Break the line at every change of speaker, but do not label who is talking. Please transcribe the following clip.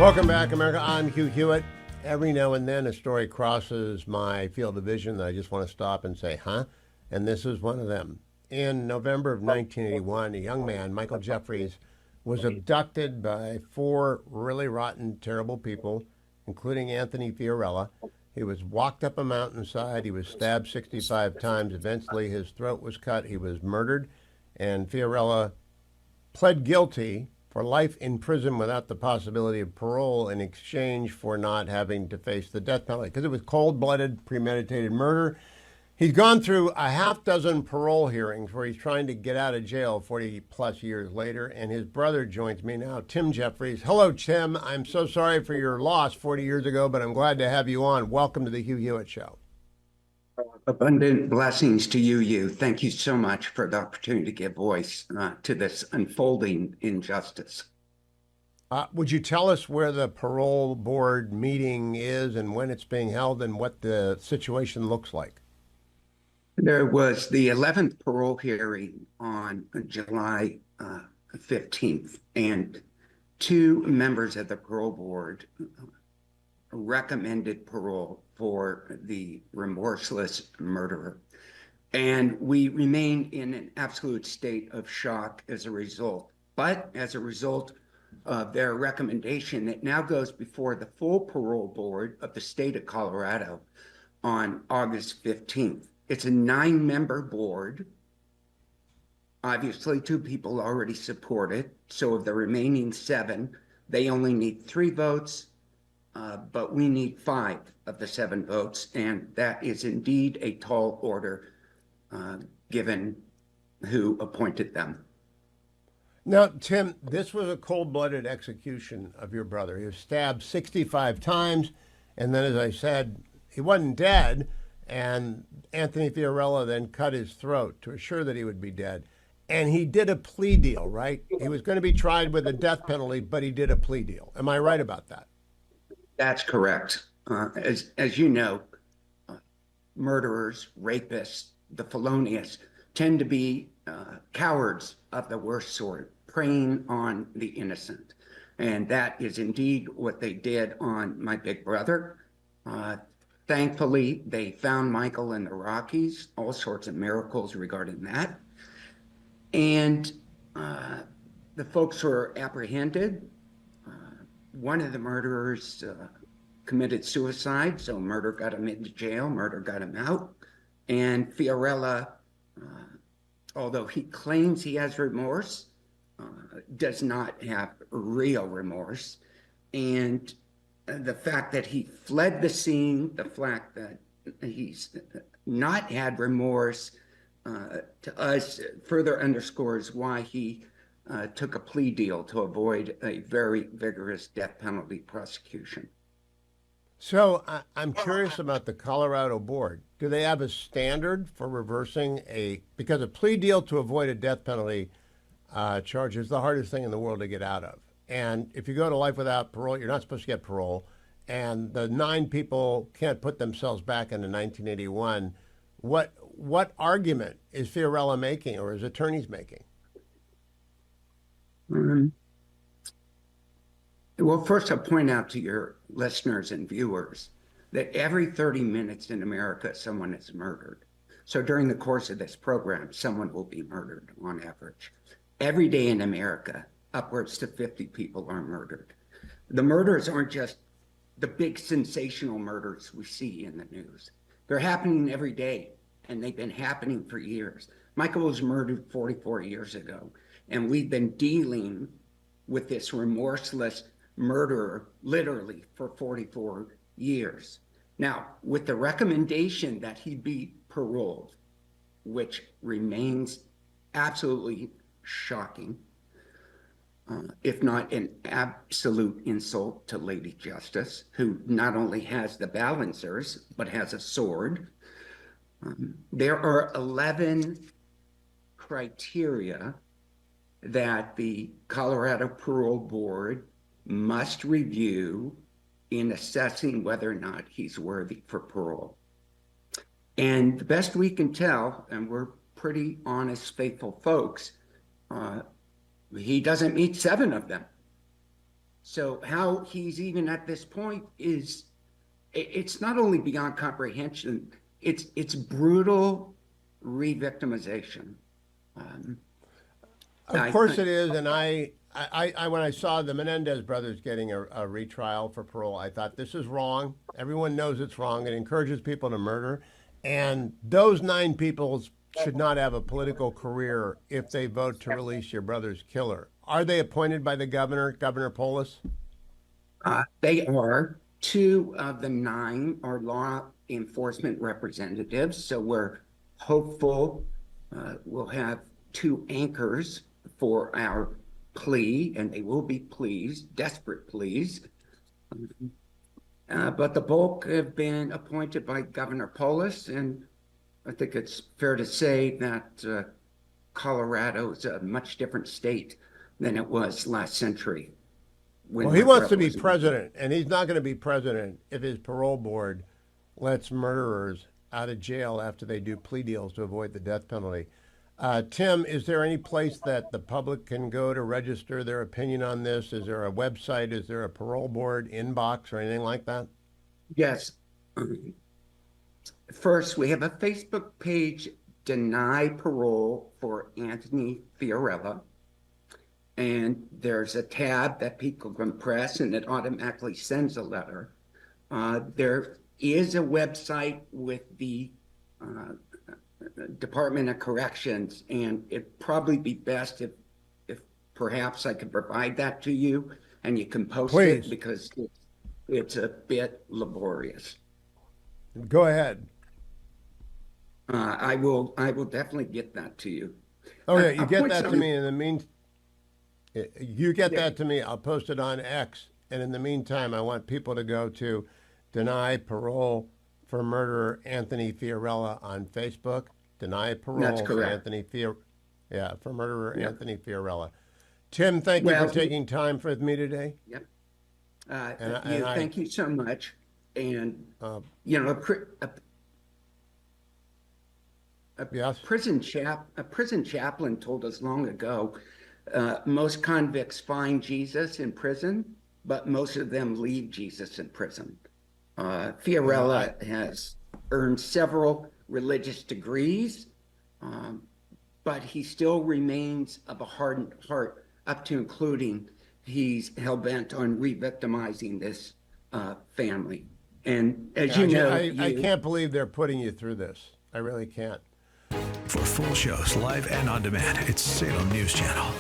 Welcome back, America. I'm Hugh Hewitt. Every now and then a story crosses my field of vision that I just want to stop and say, huh? And this is one of them. In November of 1981, a young man, Michael Jeffries, was abducted by four really rotten, terrible people, including Anthony Fiorella. He was walked up a mountainside. He was stabbed 65 times. Eventually, his throat was cut. He was murdered. And Fiorella pled guilty for life in prison without the possibility of parole in exchange for not having to face the death penalty, because it was cold-blooded, premeditated murder. He's gone through a half dozen parole hearings where he's trying to get out of jail 40-plus years later, and his brother joins me now, Tim Jeffries. Hello, Tim. I'm so sorry for your loss 40 years ago, but I'm glad to have you on. Welcome to the Hugh Hewitt Show.
Abundant blessings to you, Hugh. Thank you so much for the opportunity to give voice to this unfolding injustice.
Would you tell us where the parole board meeting is and when it's being held and what the situation looks like?
There was the 11th parole hearing on July 15th, and two members of the parole board recommended parole for the remorseless murderer. And we remain in an absolute state of shock as a result. But as a result of their recommendation, it now goes before the full parole board of the state of Colorado on August 15th. It's a 9-member board. Obviously, 2 people already support it. So of the remaining 7, they only need 3 votes. But we need 5 of the 7 votes, and that is indeed a tall order given who appointed them.
Now, Tim, this was a cold-blooded execution of your brother. He was stabbed 65 times, and then, as I said, he wasn't dead, and Anthony Fiorella then cut his throat to assure that he would be dead. And he did a plea deal, right? He was going to be tried with a death penalty, but he did a plea deal. Am I right about that?
That's correct. As you know, murderers, rapists, the felonious tend to be cowards of the worst sort, preying on the innocent. And that is indeed what they did on my big brother. Thankfully, they found Michael in the Rockies, all sorts of miracles regarding that. And the folks were apprehended. One of the murderers committed suicide, so murder got him into jail, murder got him out. And Fiorella, although he claims he has remorse, does not have real remorse. And the fact that he fled the scene, the fact that he's not had remorse, to us further underscores why he took a plea deal to avoid a very vigorous death penalty prosecution.
So I'm curious about the Colorado board. Do they have a standard for reversing because a plea deal to avoid a death penalty charge is the hardest thing in the world to get out of. And if you go to life without parole, you're not supposed to get parole. And the 9 people can't put themselves back into 1981. What argument is Fiorella making or his attorneys making?
Well, first I'll point out to your listeners and viewers that every 30 minutes in America, someone is murdered. So during the course of this program, someone will be murdered on average. Every day in America, upwards to 50 people are murdered. The murders aren't just the big sensational murders we see in the news. They're happening every day, and they've been happening for years. Michael was murdered 44 years ago. And we've been dealing with this remorseless murderer literally for 44 years. Now, with the recommendation that he be paroled, which remains absolutely shocking, if not an absolute insult to Lady Justice, who not only has the balancers, but has a sword. There are 11 criteria that the Colorado Parole Board must review in assessing whether or not he's worthy for parole. And the best we can tell, and we're pretty honest, faithful folks, he doesn't meet 7 of them. So how he's even at this point is, it's not only beyond comprehension, it's brutal re-victimization.
Of course it is, and I when I saw the Menendez brothers getting a retrial for parole, I thought this is wrong. Everyone knows it's wrong. It encourages people to murder, and those 9 people should not have a political career if they vote to release your brother's killer. Are they appointed by the governor, Governor Polis?
They are. 2 of the 9 are law enforcement representatives, so we're hopeful we'll have 2 anchors for our plea, and they will be pleas, desperate pleas. But the bulk have been appointed by Governor Polis, and I think it's fair to say that Colorado is a much different state than it was last century.
Well, he wants to be president, and he's not going to be president if his parole board lets murderers out of jail after they do plea deals to avoid the death penalty. Tim, is there any place that the public can go to register their opinion on this? Is there a website? Is there a parole board inbox or anything like that?
Yes. First, we have a Facebook page, Deny Parole for Anthony Fiorella. And there's a tab that people can press, and it automatically sends a letter. There is a website with the Department of Corrections, and it'd probably be best if perhaps I could provide that to you, and you can post
Please.
it, because it's a bit laborious.
Go ahead.
I will definitely get that to you.
Okay, you get that to me. In the meantime, you get that to me. I'll post it on X. And in the meantime, I want people to go to Deny Parole for Murderer Anthony Fiorella on Facebook. Deny Parole
That's
for
correct.
Anthony for Murderer Anthony Fiorella. Tim, thank you for taking time with me today.
Yep.
And
thank you so much. And
yes.
a prison chaplain told us long ago, most convicts find Jesus in prison, but most of them leave Jesus in prison. Fiorella has earned several religious degrees, but he still remains of a hardened heart, up to including he's hell-bent on re-victimizing this family. And as you know,
I can't believe they're putting you through this. I really can't.
For full shows, live and on demand, it's Salem News Channel.